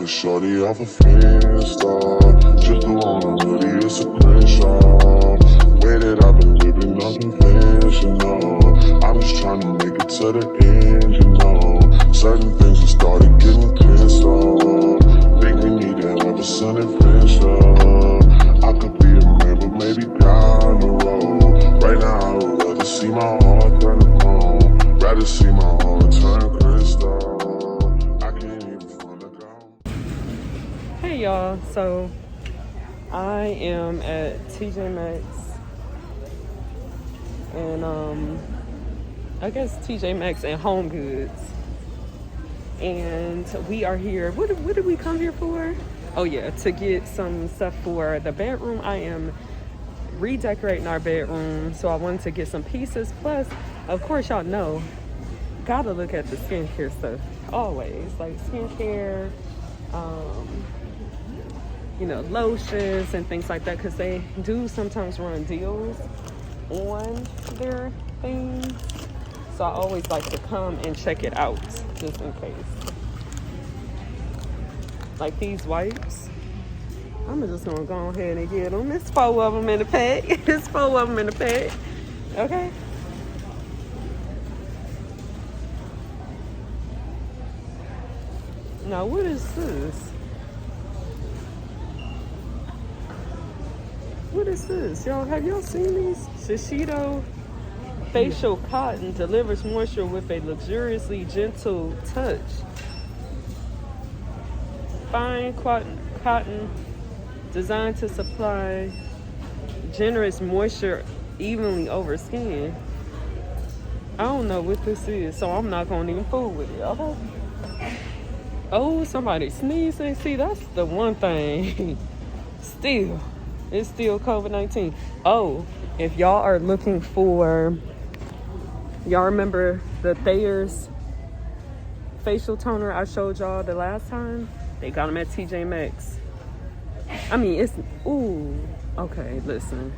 a shorty off a Finsta. Just do on a hoodie, it's a crenshaw. Way that I've been living unconventional. I'm just trying to make it to the end, you know. Certain things have started getting pissed off. Think we need to have a sun adventure. I could be a man, but maybe down the road. Right now I would rather see my heart turn to bone. Rather see my heart turn crystal. I can't even find a girl. Hey y'all, so I am at TJ Maxx and I guess TJ Maxx and HomeGoods, and we are here. What did we come here for? Oh yeah, to get some stuff for the bedroom. I am redecorating our bedroom, so I wanted to get some pieces. Plus, of course, y'all know, gotta look at the skincare stuff always, like skincare, you know, lotions and things like that, because they do sometimes run deals on their things. So I always like to come and check it out just in case. Like these wipes, I'm just gonna go ahead and get them. It's 4 of them in the pack. It's 4 of them in the pack. Okay. Now what is this? What is this? Y'all, have y'all seen these? Shiseido Facial Cotton delivers moisture with a luxuriously gentle touch. Fine cotton designed to supply generous moisture evenly over skin. I don't know what this is, so I'm not gonna even fool with it. Okay. Oh, somebody sneezing. See, that's the one thing. Still, it's still COVID-19. Oh, if y'all are looking for, y'all remember the Thayer's facial toner I showed y'all the last time? They got them at TJ Maxx. I mean, it's, ooh, okay, listen.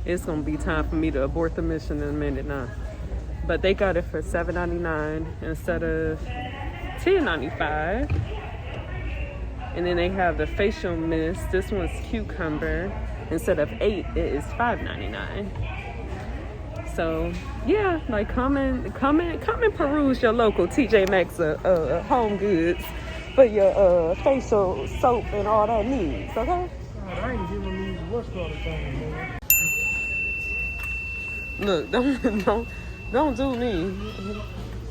It's gonna be time for me to abort the mission in a minute now. But they got it for $7.99 instead of $10.95. And then they have the facial mist. This one's cucumber. Instead of $8, it is $5.99. So yeah, like come and peruse your local TJ Maxx HomeGoods for your facial soap and all that needs. Okay. I ain't giving me what's called a thing, man. Look, don't do me.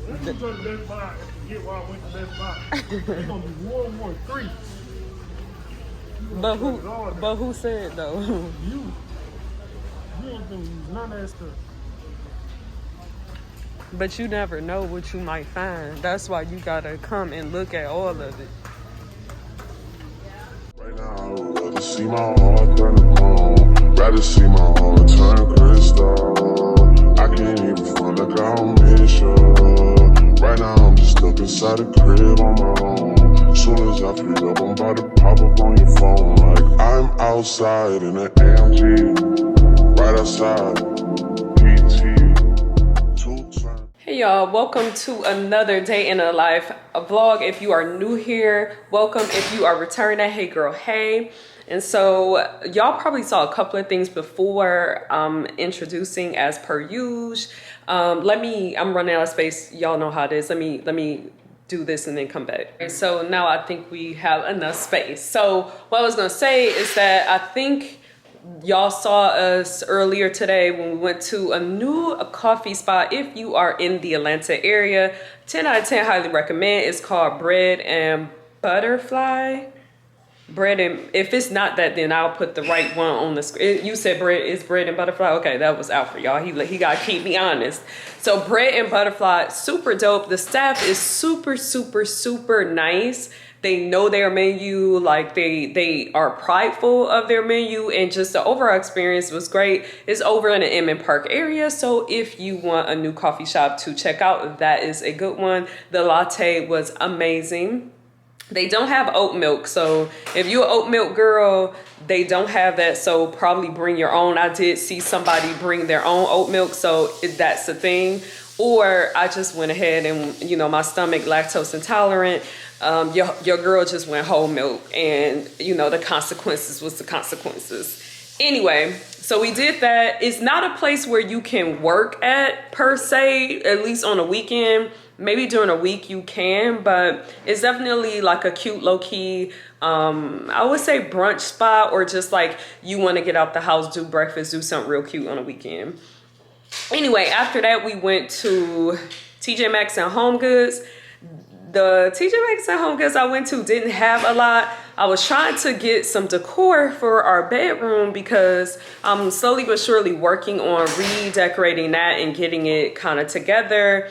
Let's go to Best Buy and get why I went to Best Buy. It's gonna be 1 more 3. But who said though? You ain't gonna use none of that stuff. But you never know what you might find. That's why you gotta come and look at all of it. Right now I would rather see my heart turn to bone. Rather see my heart turn crystal. I can't even find a girl I'll miss you. Right now I'm just stuck inside a crib on my own. Soon as I free up, I'm about to pop up on your phone. Like I'm outside in an AMG, right outside PT. Hey y'all, welcome to another day in a life, a vlog. If you are new here, welcome. If you are returning, hey girl, hey. And so y'all probably saw a couple of things before introducing as per usual. I'm running out of space. Y'all know how it is. Let me do this and then come back. Okay, so now I think we have enough space. So what I was gonna say is that I think y'all saw us earlier today when we went to a new coffee spot. If you are in the Atlanta area, 10 out of 10, highly recommend. It's called Bread and Butterfly. Bread and, if it's not that, then I'll put the right one on the screen. You said bread is Bread and Butterfly. Okay, that was out for y'all. He gotta keep me honest. So Bread and Butterfly, super dope. The staff is super, super, super nice. They know their menu, like they are prideful of their menu, and just the overall experience was great. It's over in the Inman Park area, so if you want a new coffee shop to check out, that is a good one. The latte was amazing. They don't have oat milk, so if you're an oat milk girl, they don't have that, so probably bring your own. I did see somebody bring their own oat milk, so if that's the thing. or I just went ahead and, you know, my stomach lactose intolerant. Your girl just went whole milk, and you know, the consequences was the consequences. Anyway, so we did that. It's not a place where you can work at per se, at least on a weekend. Maybe during a week you can, but it's definitely like a cute low-key, I would say brunch spot, or just like you want to get out the house, do breakfast, do something real cute on a weekend. Anyway, after that we went to TJ Maxx and HomeGoods. The TJ Maxx and HomeGoods I went to didn't have a lot. I was trying to get some decor for our bedroom because I'm slowly but surely working on redecorating that and getting it kind of together.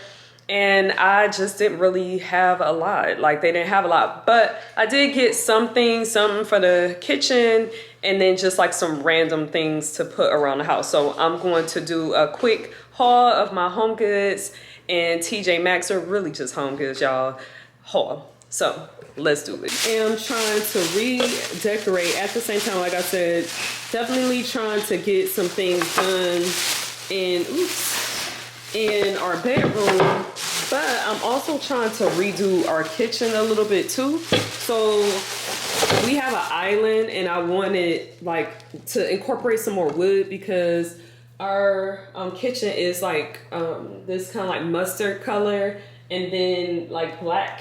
And I just didn't really have a lot. Like, they didn't have a lot, but I did get something for the kitchen, and then just like some random things to put around the house. So I'm going to do a quick haul of my HomeGoods and TJ Maxx, or really just HomeGoods, y'all, haul. So let's do it. And I'm trying to redecorate at the same time. Like I said, definitely trying to get some things done in our bedroom, but I'm also trying to redo our kitchen a little bit too. So we have an island, and I wanted like to incorporate some more wood because our kitchen is like this kind of like mustard color, and then like black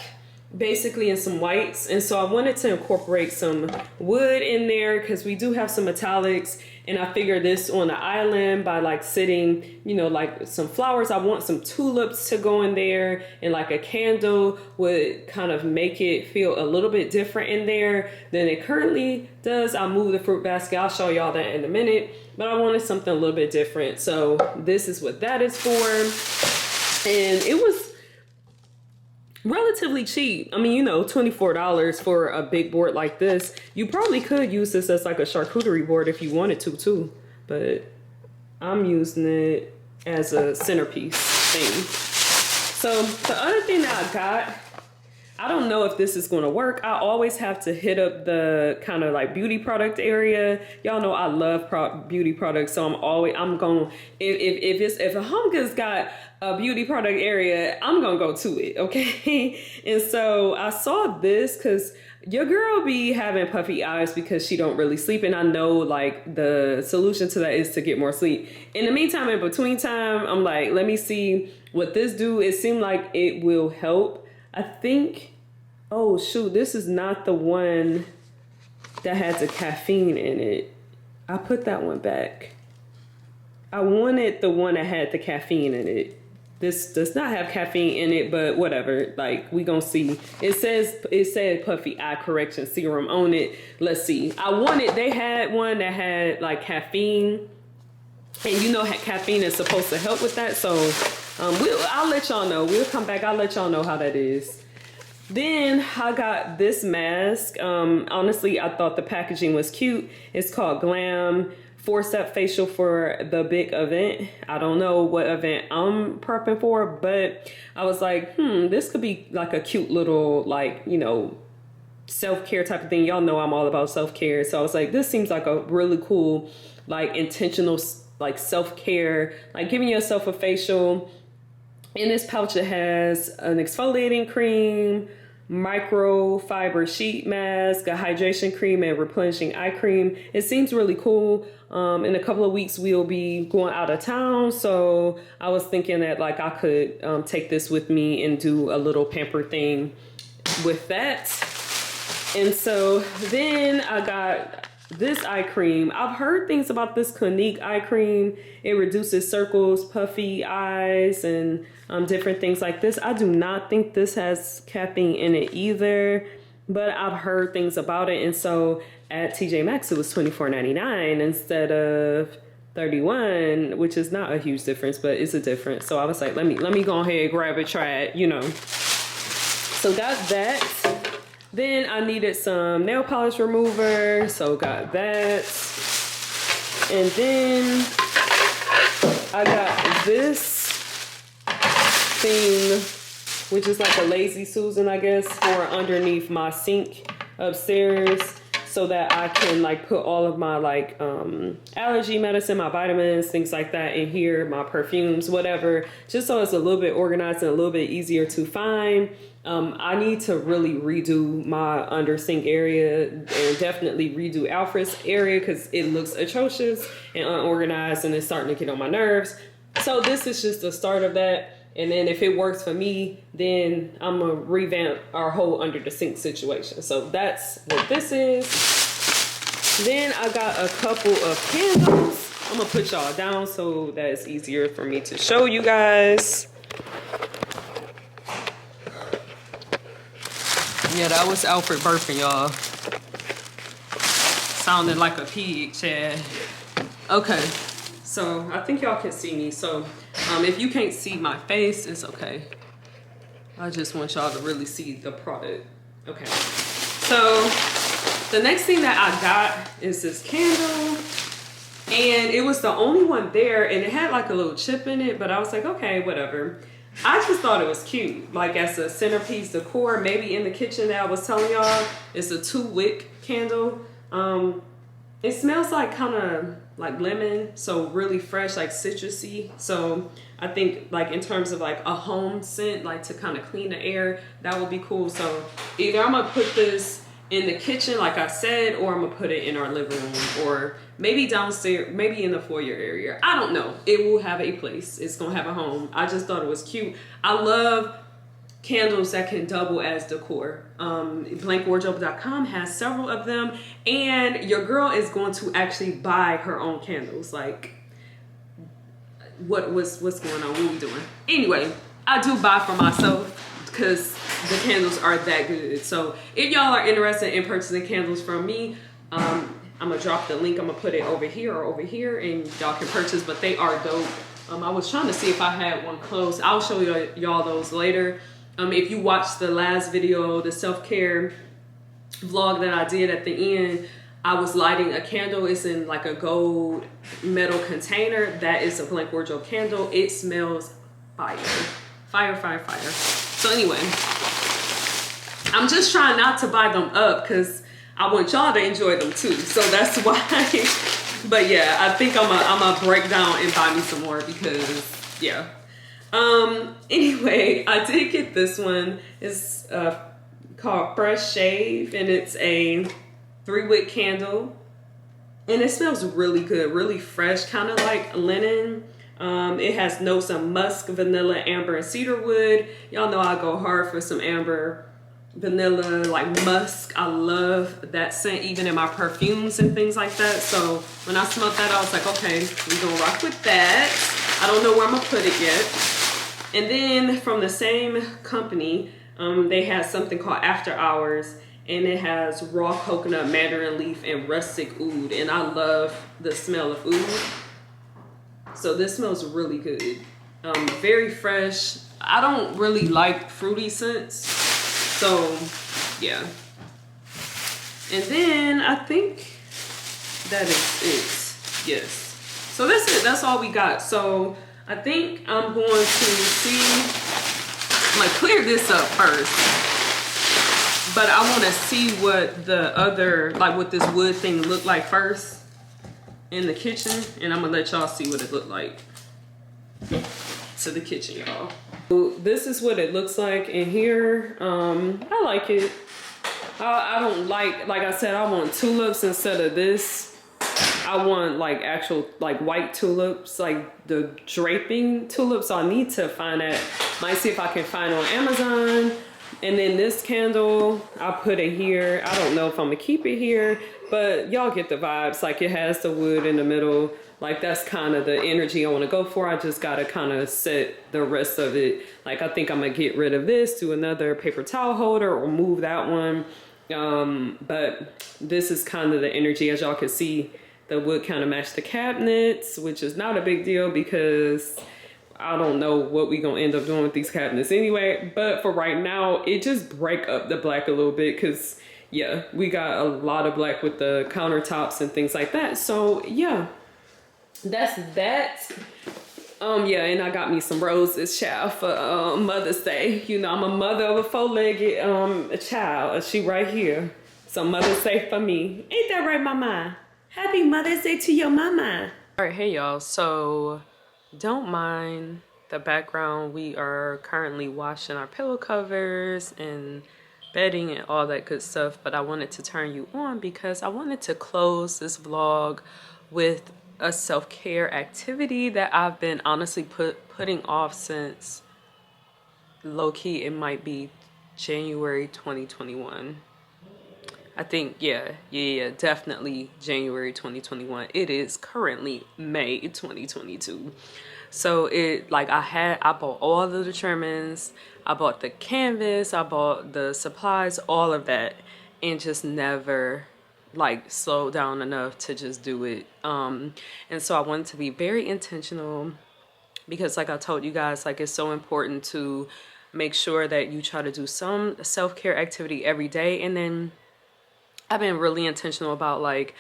basically, and some whites. And so I wanted to incorporate some wood in there because we do have some metallics, and I figured this on the island by like sitting, you know, like some flowers. I want some tulips to go in there, and like a candle would kind of make it feel a little bit different in there than it currently does. I'll move the fruit basket. I'll show y'all that in a minute, but I wanted something a little bit different. So this is what that is for. And it was relatively cheap. I mean, you know, $24 for a big board like this. You probably could use this as like a charcuterie board if you wanted to too, but I'm using it as a centerpiece thing. So the other thing that I got, I don't know if this is going to work. I always have to hit up the kind of like beauty product area. Y'all know I love beauty products, so I'm going, if a HomeGoods got a beauty product area, I'm gonna go to it, okay? And so I saw this because your girl be having puffy eyes because she don't really sleep, and I know like the solution to that is to get more sleep. In the meantime, in between time, I'm like, let me see what this do. It seemed like it will help. I think, oh shoot, this is not the one that had the caffeine in it. I put that one back. I wanted the one that had the caffeine in it. This does not have caffeine in it, but whatever. Like, we gonna see. It said puffy eye correction serum on it. Let's see. They had one that had like caffeine, and you know caffeine is supposed to help with that. So I'll let y'all know. We'll come back. I'll let y'all know how that is. Then I got this mask. Honestly, I thought the packaging was cute. It's called Glam 4-step facial for the big event. I don't know what event I'm prepping for, but I was like, this could be like a cute little, like, you know, self-care type of thing. Y'all know I'm all about self-care. So I was like, this seems like a really cool, like, intentional, like, self-care, like giving yourself a facial. In this pouch, it has an exfoliating cream, microfiber sheet mask, a hydration cream, and replenishing eye cream. It seems really cool. In a couple of weeks, we'll be going out of town. So I was thinking that like I could take this with me and do a little pamper thing with that. And so then I got this eye cream. I've heard things about this Clinique eye cream. It reduces circles, puffy eyes, and different things like this. I do not think this has caffeine in it either, but I've heard things about it. And so at TJ Maxx, it was $24.99 instead of $31, which is not a huge difference, but it's a difference. So I was like, let me go ahead, grab it, try it, you know. So got that. Then I needed some nail polish remover, so got that. And then I got this thing, which is like a lazy Susan, I guess, for underneath my sink upstairs. so that I can like put all of my like allergy medicine, my vitamins, things like that in here, my perfumes, whatever, just so it's a little bit organized and a little bit easier to find. I need to really redo my under sink area and definitely redo Alfred's area because it looks atrocious and unorganized and it's starting to get on my nerves. So this is just the start of that. And then if it works for me, then I'm going to revamp our whole under the sink situation. So that's what this is. Then I got a couple of candles. I'm going to put y'all down so that it's easier for me to show you guys. Yeah, that was Alfred burping, y'all. Sounded like a pig, Chad. Okay, so I think y'all can see me. So if you can't see my face, it's okay. I just want y'all to really see the product. Okay, so the next thing that I got is this candle. And it was the only one there, and it had like a little chip in it, but I was like, okay, whatever. I just thought it was cute, like as a centerpiece decor, maybe in the kitchen that I was telling y'all. It's a 2-wick candle. It smells like kind of like lemon, so really fresh, like citrusy. So I think like in terms of like a home scent, like to kind of clean the air, that would be cool. So either I'm gonna put this in the kitchen, like I said, or I'm gonna put it in our living room, or maybe downstairs, maybe in the foyer area. I don't know. It will have a place. It's gonna have a home. I just thought it was cute. I love candles that can double as decor. BlankWardrobe.com has several of them, and your girl is going to actually buy her own candles. Like, what's going on? What are we doing? Anyway, I do buy for myself because the candles are that good. So if y'all are interested in purchasing candles from me, I'm gonna drop the link. I'm gonna put it over here or over here, and y'all can purchase. But they are dope. I was trying to see if I had one close. I'll show y'all those later. If you watched the last video, the self-care vlog that I did at the end, I was lighting a candle. It's in like a gold metal container. That is a Blank Wardrobe candle. It smells fire. Fire, fire, fire. So anyway, I'm just trying not to buy them up because I want y'all to enjoy them too. So that's why. But yeah, I think I'm gonna break down and buy me some more because yeah. Anyway, I did get this one. It's called Fresh Shave, and it's a 3-wick candle, and it smells really good, really fresh, kind of like linen. It has notes of musk, vanilla, amber, and cedarwood. Y'all know I go hard for some amber, vanilla, like musk. I love that scent, even in my perfumes and things like that. So when I smelled that, I was like, okay, we're gonna rock with that. I don't know where I'm gonna put it yet. And then from the same company, they have something called After Hours, and it has raw coconut, mandarin leaf, and rustic oud. And I love the smell of oud. So this smells really good. Very fresh. I don't really like fruity scents. So yeah. And then I think that is it. Yes. So that's it. That's all we got. So I think I'm going to see, I'm gonna clear this up first, but I want to see what the other, like what this wood thing looked like first in the kitchen, and I'm gonna let y'all see what it looked like to the kitchen, y'all. So this is what it looks like in here. I like it. I don't like I said, I want tulips instead of this. I want like actual like white tulips, like the draping tulips. So I need to find that. Might see if I can find on Amazon. And then this candle, I put it here. I don't know if I'm gonna keep it here, but y'all get the vibes. Like it has the wood in the middle. Like that's kind of the energy I want to go for. I just gotta kind of set the rest of it. Like I think I'm gonna get rid of this, do another paper towel holder, or move that one. But this is kind of the energy. As y'all can see, the wood kind of matched the cabinets, which is not a big deal because I don't know what we gonna end up doing with these cabinets anyway. But for right now, it just break up the black a little bit because yeah, we got a lot of black with the countertops and things like that. So yeah, that's that. Yeah, and I got me some roses, child, for Mother's Day. You know, I'm a mother of a 4-legged child. She right here. So Mother's Day for me. Ain't that right, Mama? Happy Mother's Day to your mama. All right, hey y'all. So don't mind the background. We are currently washing our pillow covers and bedding and all that good stuff. But I wanted to turn you on because I wanted to close this vlog with a self-care activity that I've been honestly putting off since low-key it might be January 2021. I think, yeah, definitely January 2021. It is currently May 2022. So I bought all of the trimmings, I bought the canvas, I bought the supplies, all of that, and just never like slowed down enough to just do it. And so I wanted to be very intentional because like I told you guys, like it's so important to make sure that you try to do some self-care activity every day. And then I've been really intentional about like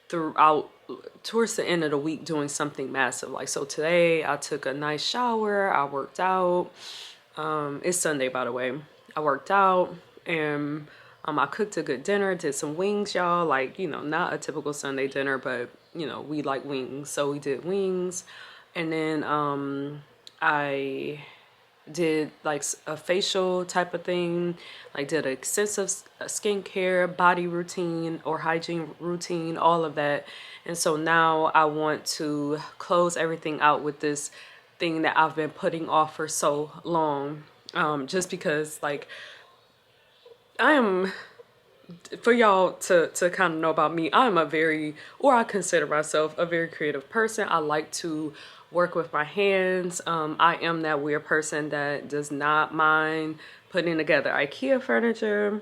towards the end of the week doing something massive. Like, so today I took a nice shower, I worked out. It's Sunday, by the way. I worked out and I cooked a good dinner, did some wings, y'all. Like, you know, not a typical Sunday dinner, but you know, we like wings. So we did wings. And then I did like a facial type of thing, like did an extensive skincare, body routine or hygiene routine, all of that. And so now I want to close everything out with this thing that I've been putting off for so long, just because like for y'all to kind of know about me, I consider myself a very creative person. I like to work with my hands. I am that weird person that does not mind putting together IKEA furniture.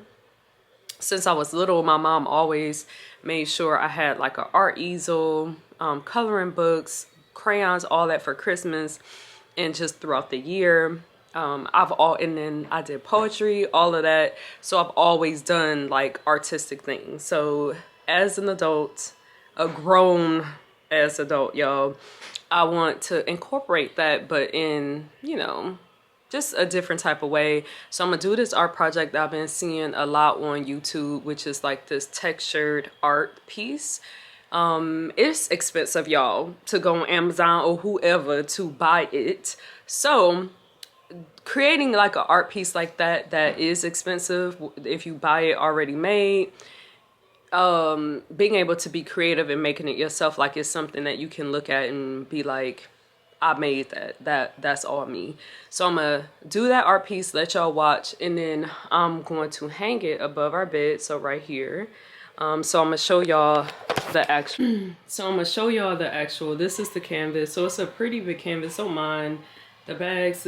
Since I was little, my mom always made sure I had like an art easel, coloring books, crayons, all that for Christmas and just throughout the year. And then I did poetry, all of that. So I've always done like artistic things. So as an adult, a grown ass adult, y'all, I want to incorporate that, but in, you know, just a different type of way. So I'm gonna do this art project that I've been seeing a lot on YouTube, which is like this textured art piece. It's expensive, y'all, to go on Amazon or whoever to buy it. So creating like an art piece like that is expensive if you buy it already made. Being able to be creative and making it yourself, like it's something that you can look at and be like, I made that's all me. So I'm gonna do that art piece, let y'all watch, and then I'm going to hang it above our bed, so right here. So I'm gonna show y'all the actual this is the canvas. So it's a pretty big canvas. Don't mind the bags.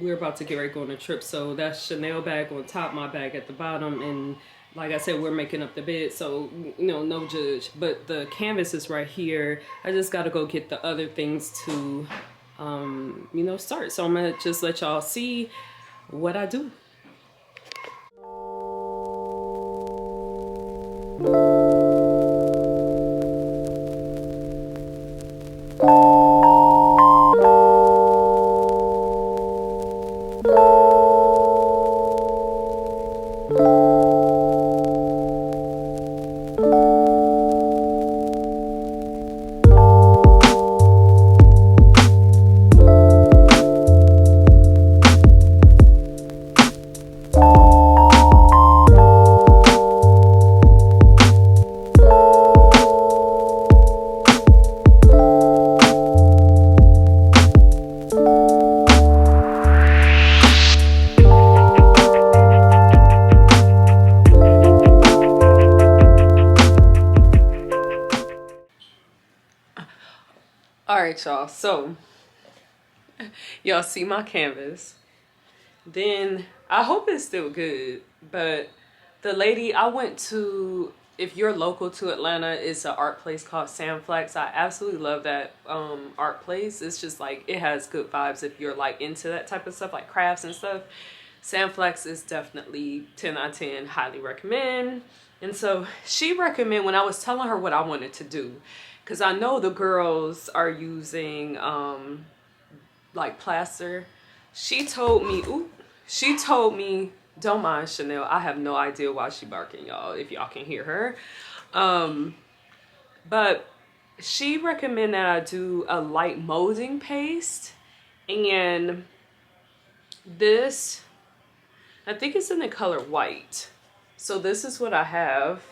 We're about to get ready to go on a trip, so that's Chanel bag on top, my bag at the bottom, and like I said, we're making up the bed, so, you know, no judge. But the canvas is right here. I just got to go get the other things to, you know, start. So I'm going to just let y'all see what I do. All right, y'all. So y'all see my canvas. Then I hope it's still good, but the lady I went to, if you're local to Atlanta, it's an art place called Sandflex. I absolutely love that art place. It's just like, it has good vibes if you're like into that type of stuff, like crafts and stuff. Sandflex is definitely 10 out of 10, highly recommend. And so she recommended, when I was telling her what I wanted to do, because I know the girls are using like plaster. She told me don't mind Chanel. I have no idea why she barking, y'all, if y'all can hear her. But she recommended that I do a light molding paste. And this, I think it's in the color white. So this is what I have.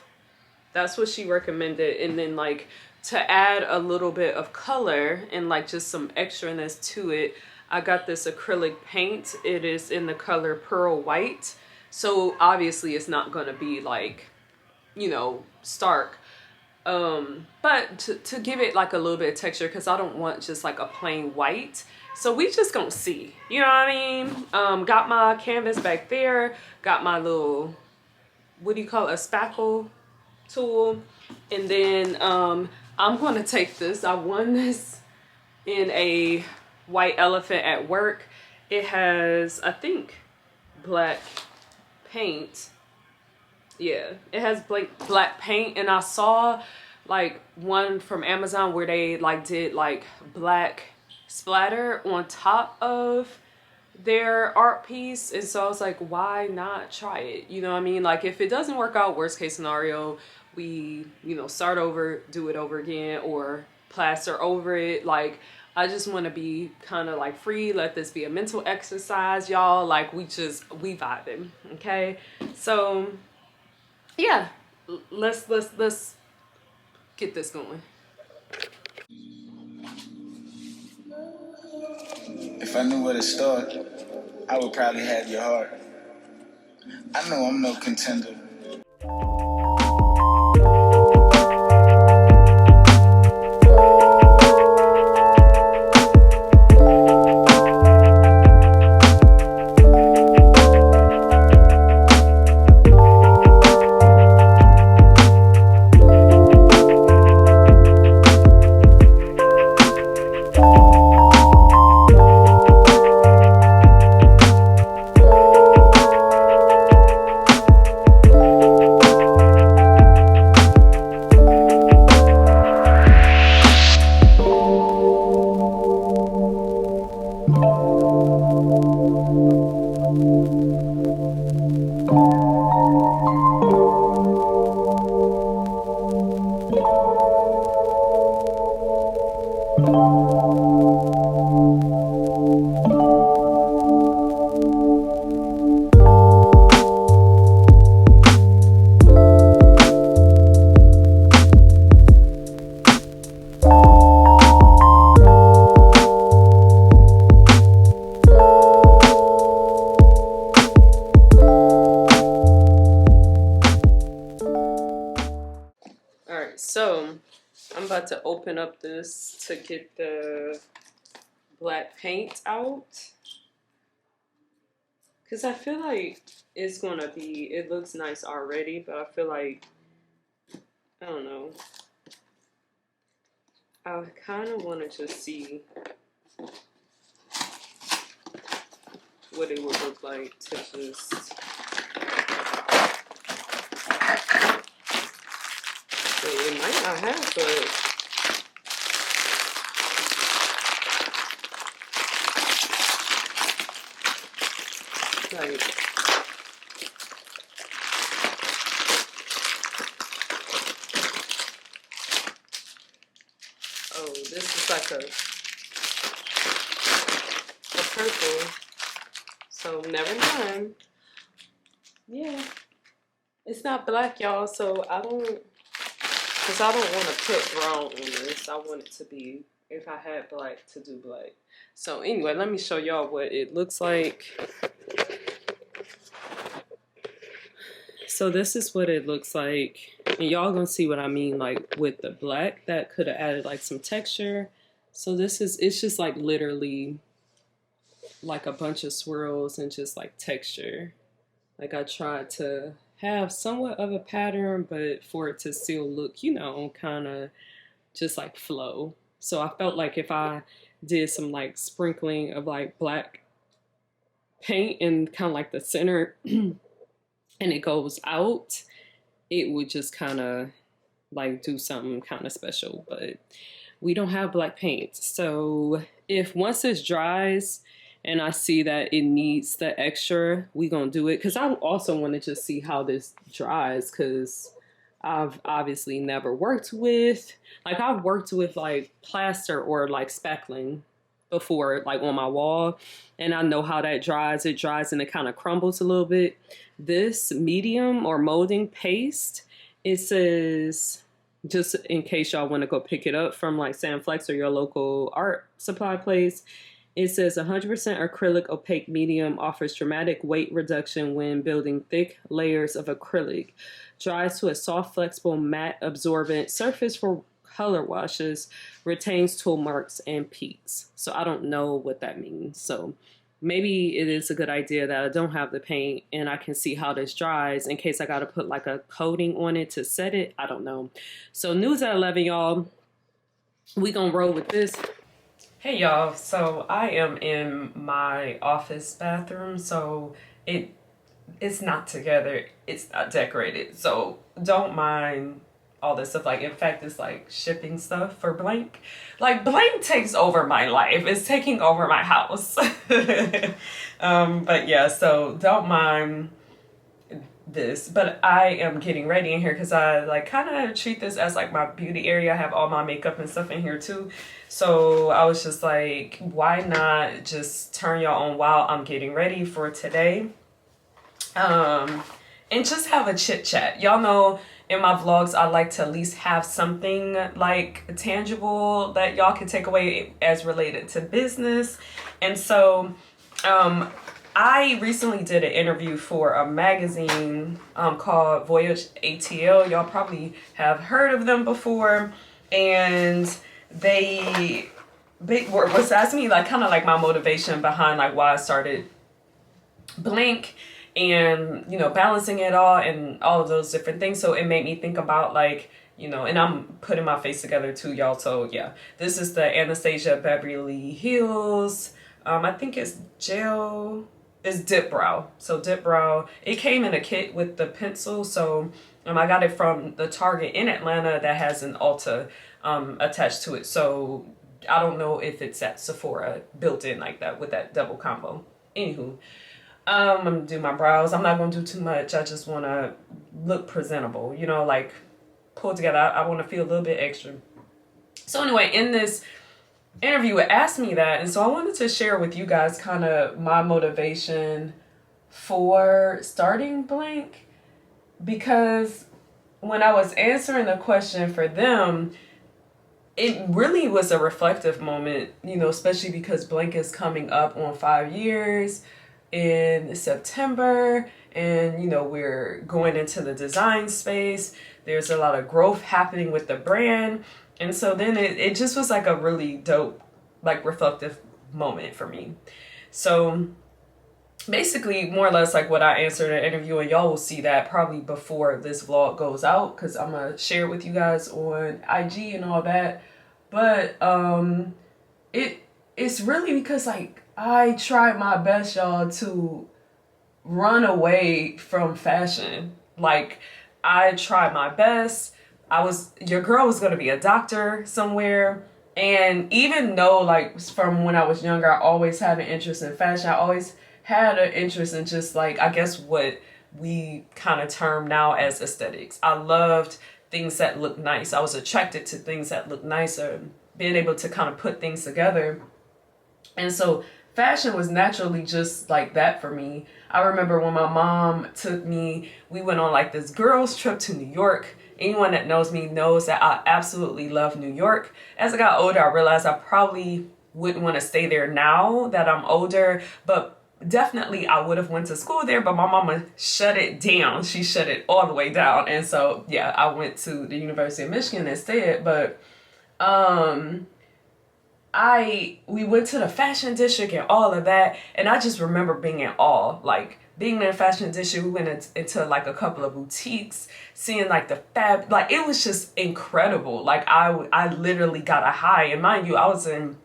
That's what she recommended. And then like to add a little bit of color and like just some extraness to it, I got this acrylic paint. It is in the color pearl white. So obviously it's not gonna be like, you know, stark. But to give it like a little bit of texture, because I don't want just like a plain white. So we just gonna see, you know what I mean? Got my canvas back there, got my little, what do you call it, a spackle tool. And then I'm gonna take this. I won this in a white elephant at work. It has, I think, black paint. Yeah, it has black paint, and I saw like one from Amazon where they like did like black splatter on top of their art piece. And so I was like, why not try it? You know what I mean? Like if it doesn't work out, worst case scenario, we, you know, start over, do it over again, or plaster over it. Like I just want to be kind of like free. Let this be a mental exercise, y'all. Like we vibing, okay? So yeah, let's get this going. If I knew where to start, I would probably have your heart. I know I'm no contender. So I'm about to open up this to get the black paint out, because I feel like it's gonna be, it looks nice already, but I feel like, I don't know, I kind of want to just see what it would look like to just, it might not have, but like, oh, this is like a purple, so never mind. Yeah, it's not black, y'all, so I don't, because I don't want to put brown on this. I want it to be, if I had black, to do black. So anyway, let me show y'all what it looks like. So this is what it looks like, and y'all gonna see what I mean, like with the black that could have added like some texture. So this is, it's just like literally like a bunch of swirls and just like texture. Like I tried to have somewhat of a pattern, but for it to still look, you know, kind of just like flow. So I felt like if I did some like sprinkling of like black paint in kind of like the center and it goes out, it would just kind of like do something kind of special. But we don't have black paint. So if once this dries and I see that it needs the extra, we gonna do it. Because I also want to just see how this dries, because I've obviously never worked with, like I've worked with like plaster or like speckling before, like on my wall, and I know how that dries. It dries and it kind of crumbles a little bit. This medium or molding paste, it says, just in case y'all want to go pick it up from like Sam Flex or your local art supply place, it says 100% acrylic opaque medium, offers dramatic weight reduction when building thick layers of acrylic. Dries to a soft, flexible, matte, absorbent surface for color washes, retains tool marks and peaks. So I don't know what that means. So maybe it is a good idea that I don't have the paint and I can see how this dries in case I got to put like a coating on it to set it. I don't know. So news at 11, y'all. We gonna roll with this. Hey y'all, so I am in my office bathroom, so it's not together, it's not decorated, so don't mind all this stuff. Like, in fact, it's like shipping stuff for Blank. Like, Blank takes over my life. It's taking over my house. But yeah, so don't mind this. But I am getting ready in here because I like kind of treat this as like my beauty area. I have all my makeup and stuff in here too. So I was just like, why not just turn y'all on while I'm getting ready for today? And just have a chit chat. Y'all know in my vlogs, I like to at least have something like tangible that y'all can take away as related to business. And so, I recently did an interview for a magazine called Voyage ATL. Y'all probably have heard of them before. And they was asking me like kind of like my motivation behind like why I started Blank, and you know, balancing it all and all of those different things. So it made me think about like, you know, and I'm putting my face together too, y'all. So yeah, this is the Anastasia Beverly Hills. I think it's Dip Brow. So Dip Brow, it came in a kit with the pencil. So I got it from the Target in Atlanta that has an Ulta attached to it. So I don't know if it's at Sephora built in like that with that double combo. Anywho, I'm gonna do my brows. I'm not gonna do too much. I just want to look presentable, you know, like pulled together. I want to feel a little bit extra. So anyway, in this interview, it asked me that, and so I wanted to share with you guys kind of my motivation for starting Blank, because when I was answering the question for them, it really was a reflective moment, you know, especially because Blank is coming up on 5 years in September, and you know, we're going into the design space. There's a lot of growth happening with the brand, and so then it just was like a really dope, like reflective moment for me. So basically, more or less like what I answered in the interview, and y'all will see that probably before this vlog goes out, because I'm gonna share it with you guys on IG and all that. But it's really because like I tried my best, y'all, to run away from fashion. Like, I tried my best. Your girl was going to be a doctor somewhere. And even though, like, from when I was younger, I always had an interest in fashion. I always had an interest in just, like, I guess what we kind of term now as aesthetics. I loved things that look nice. I was attracted to things that look nicer, being able to kind of put things together. And so fashion was naturally just like that for me. I remember when my mom took me, we went on like this girls trip to New York. Anyone that knows me knows that I absolutely love New York. As I got older, I realized I probably wouldn't want to stay there now that I'm older, but definitely I would have went to school there, but my mama shut it down. She shut it all the way down. And so, yeah, I went to the University of Michigan instead, but we went to the fashion district and all of that, and I just remember being in awe. Like, being in the fashion district, we went into like a couple of boutiques, seeing like the fab, like it was just incredible. Like I literally got a high, and mind you, I was in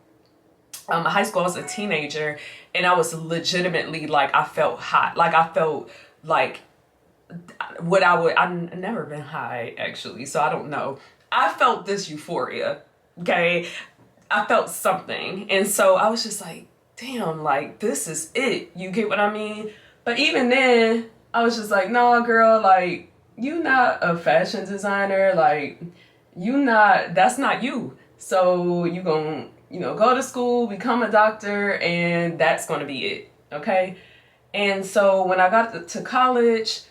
high school. I was a teenager, and I was legitimately like, I felt hot. Like I felt like I've never been high actually, so I don't know. I felt this euphoria, okay? I felt something. And so I was just like, damn, like, this is it. You get what I mean? But even then, I was just like, no, girl, like, you not a fashion designer. Like, that's not you. So you gonna, go to school, become a doctor, and that's gonna be it, okay? And so when I got to college,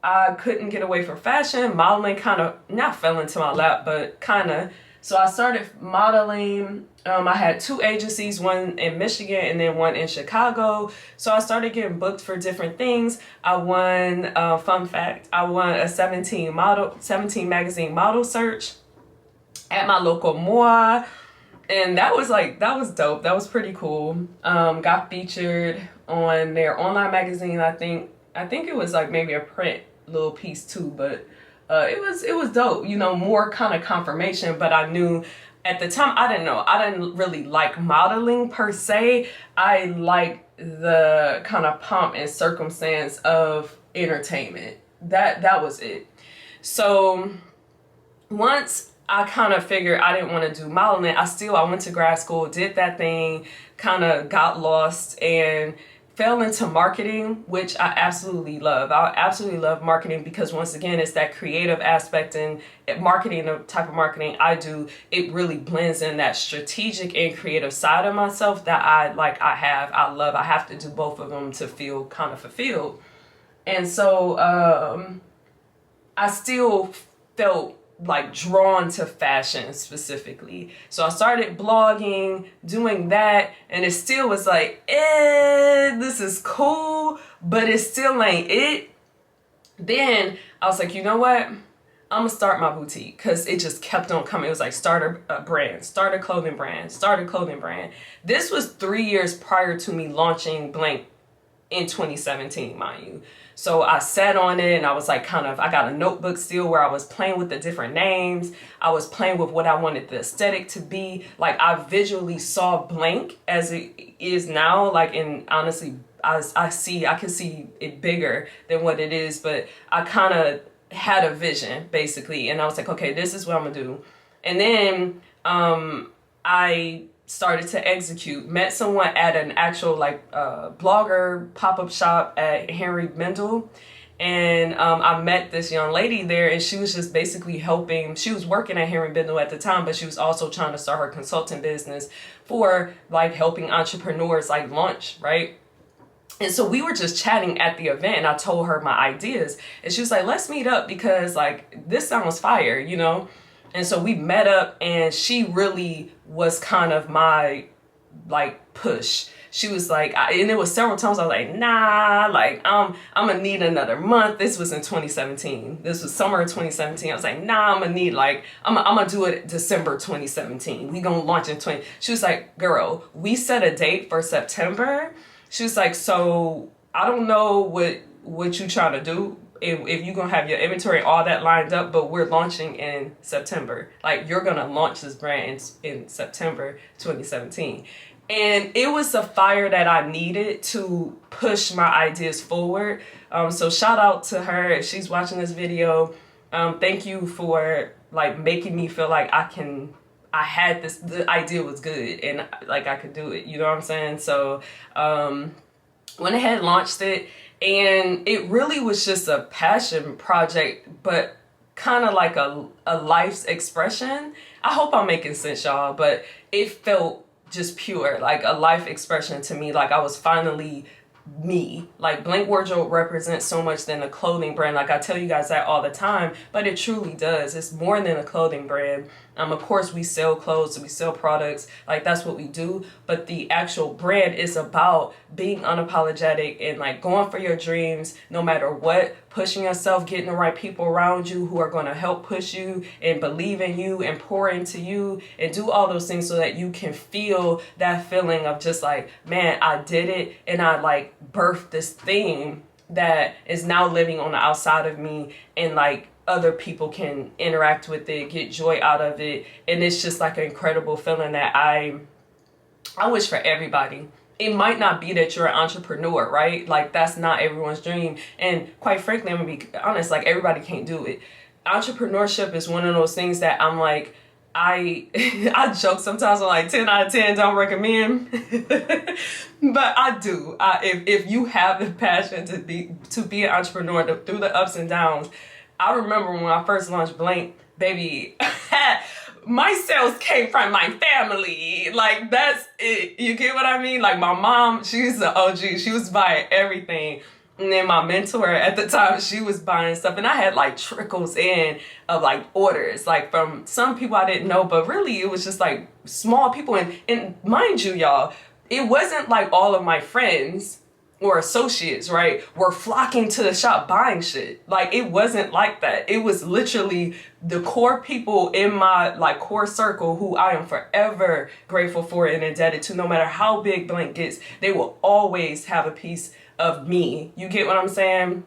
I couldn't get away from fashion. Modeling kind of, not fell into my lap, but kind of. So I started modeling. I had 2 agencies, one in Michigan and then one in Chicago. So I started getting booked for different things. I won, fun fact, I won a 17 magazine model search at my local mall. And that was dope. That was pretty cool. Got featured on their online magazine. I think it was like maybe a print little piece too, but it was dope, more kind of confirmation. But I knew at the time, I didn't really like modeling per se. I liked the kind of pomp and circumstance of entertainment. That was it. So once I kind of figured I didn't want to do modeling, I went to grad school, did that thing, kind of got lost, and fell into marketing, which I absolutely love. I absolutely love marketing because, once again, it's that creative aspect, and marketing, the type of marketing I do, it really blends in that strategic and creative side of myself that I love. I have to do both of them to feel kind of fulfilled. And so I still felt like drawn to fashion specifically. So I started blogging, doing that, and it still was like, this is cool, but it still ain't it. Then I was like, you know what? I'm gonna start my boutique, because it just kept on coming. It was like, start a brand, start a clothing brand, start a clothing brand. This was 3 years prior to me launching Blank in 2017, mind you. So I sat on it, and I was like, I got a notebook still where I was playing with the different names. I was playing with what I wanted the aesthetic to be. Like, I visually saw Blank as it is now. Like, and honestly, I can see it bigger than what it is, but I kind of had a vision basically. And I was like, okay, this is what I'm gonna do. And then I started to execute, met someone at an actual blogger pop-up shop at Henry Mendel, and I met this young lady there, and she was just basically helping. She was working at Henry Mendel at the time, but she was also trying to start her consulting business for like helping entrepreneurs like launch, right? And so we were just chatting at the event, and I told her my ideas, and she was like, let's meet up, because like this sounds fire, And so we met up, and she really was kind of my like push. She was like, and it was several times I was like, nah, like I'm gonna need another month. This was in 2017. This was summer of 2017. I was like, nah, I'm gonna need I'm gonna do it December 2017. We gonna launch in 20. She was like, girl, we set a date for September. She was like, so I don't know what you trying to do, if you're gonna have your inventory, all that lined up, but we're launching in September. Like, you're gonna launch this brand in September 2017. And it was a fire that I needed to push my ideas forward. So shout out to her if she's watching this video. Thank you for like making me feel like I had this, the idea was good, and like I could do it, you know what I'm saying? So went ahead and launched it, and it really was just a passion project, but kind of like a life's expression. I hope I'm making sense, y'all, but it felt just pure, like a life expression to me. Like I was finally me. Like Blank Wardrobe represents so much than a clothing brand. Like I tell you guys that all the time, but it truly does. It's more than a clothing brand. Of course we sell clothes, we sell products, like that's what we do, but the actual brand is about being unapologetic and like going for your dreams no matter what, pushing yourself, getting the right people around you who are going to help push you and believe in you and pour into you and do all those things so that you can feel that feeling of just like, man, I did it, and I like birthed this thing that is now living on the outside of me, and like other people can interact with it, get joy out of it. And it's just like an incredible feeling that I wish for everybody. It might not be that you're an entrepreneur, right? Like that's not everyone's dream. And quite frankly, I'm gonna be honest, like everybody can't do it. Entrepreneurship is one of those things that I'm like, I I joke sometimes, I'm like 10 out of 10 don't recommend. But I do. If you have the passion to be an entrepreneur through the ups and downs. I remember when I first launched Blank, baby, my sales came from my family. Like, that's it. You get what I mean? Like, my mom, she's the OG. She was buying everything. And then my mentor at the time, she was buying stuff. And I had like trickles in of like orders, like from some people I didn't know, but really it was just like small people. And mind you, y'all, it wasn't like all of my friends or associates, right, were flocking to the shop buying shit. Like, it wasn't like that. It was literally the core people in my like core circle who I am forever grateful for and indebted to. No matter how big Blank gets, they will always have a piece of me. You get what I'm saying?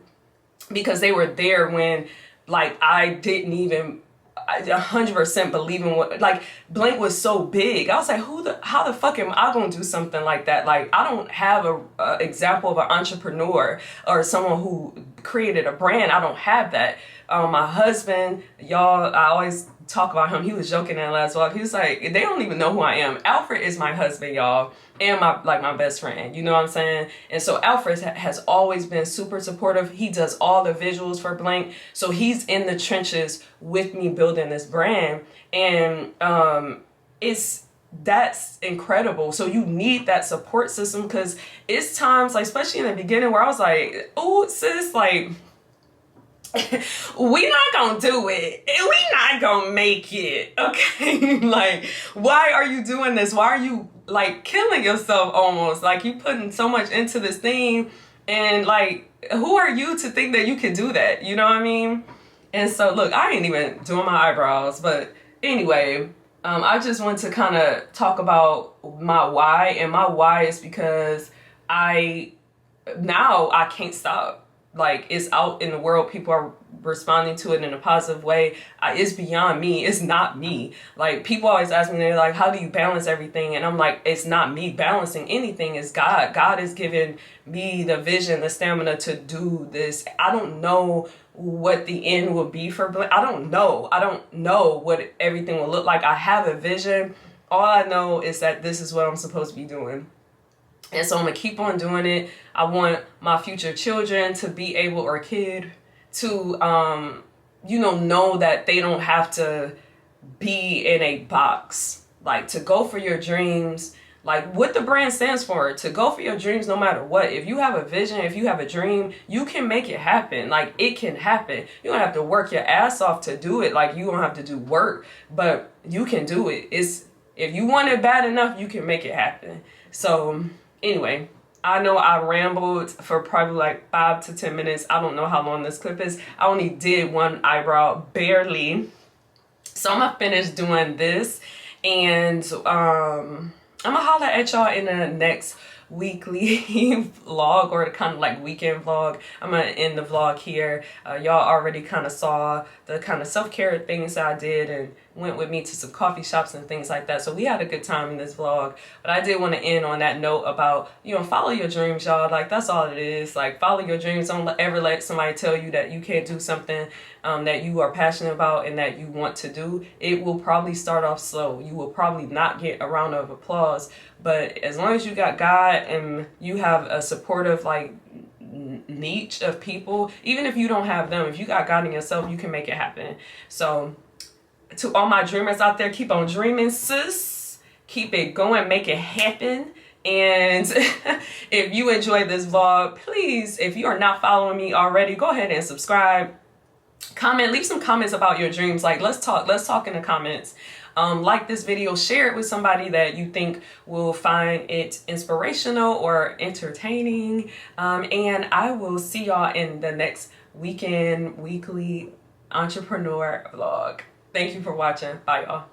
Because they were there when like I didn't even 100% believe in what, like, Blank was so big. I was like, how the fuck am I gonna do something like that? Like, I don't have a example of an entrepreneur or someone who created a brand. I don't have that. My husband, y'all, I always talk about him. He was joking in the last vlog. He was like, they don't even know who I am. Alfred is my husband, y'all, and my best friend. You know what I'm saying? And so Alfred has always been super supportive. He does all the visuals for Blank. So he's in the trenches with me building this brand. And that's incredible. So you need that support system, because it's times, like, especially in the beginning, where I was like, oh, sis, like, we not gonna do it. We not gonna make it. Okay. Like, why are you doing this? Why are you like killing yourself almost? Like, you putting so much into this thing, and like, who are you to think that you can do that? You know what I mean? And so look, I ain't even doing my eyebrows, but anyway, I just want to kind of talk about my why. And my why is because I can't stop. Like, it's out in the world. People are responding to it in a positive way. It's beyond me. It's not me. Like, people always ask me, they're like, how do you balance everything? And I'm like, it's not me balancing anything. It's God. God has given me the vision, the stamina to do this. I don't know what the end will be for Blank. I don't know what everything will look like. I have a vision. All I know is that this is what I'm supposed to be doing. And so I'm gonna keep on doing it. I want my future children to be able, or kid, to, know that they don't have to be in a box. Like, to go for your dreams, like what the brand stands for, to go for your dreams no matter what. If you have a vision, if you have a dream, you can make it happen. Like, it can happen. You don't have to work your ass off to do it. Like, you don't have to do work, but you can do it. If you want it bad enough, you can make it happen. So anyway, I know I rambled for probably like 5 to 10 minutes. I don't know how long this clip is. I only did one eyebrow, barely. So I'm gonna finish doing this, and I'm gonna holler at y'all in the next weekly vlog, or the kind of like weekend vlog. I'm gonna end the vlog here. Y'all already kind of saw the kind of self-care things that I did, and went with me to some coffee shops and things like that. So we had a good time in this vlog. But I did want to end on that note about, follow your dreams, y'all. Like, that's all it is. Like, follow your dreams. Don't ever let somebody tell you that you can't do something that you are passionate about and that you want to do. It will probably start off slow. You will probably not get a round of applause. But as long as you got God and you have a supportive, like, niche of people, even if you don't have them, if you got God in yourself, you can make it happen. So to all my dreamers out there, keep on dreaming, sis. Keep it going, make it happen. And if you enjoyed this vlog, please, if you are not following me already, go ahead and subscribe. Comment, leave some comments about your dreams. Like, let's talk in the comments. Like this video, share it with somebody that you think will find it inspirational or entertaining. And I will see y'all in the next weekly entrepreneur vlog. Thank you for watching. Bye, y'all.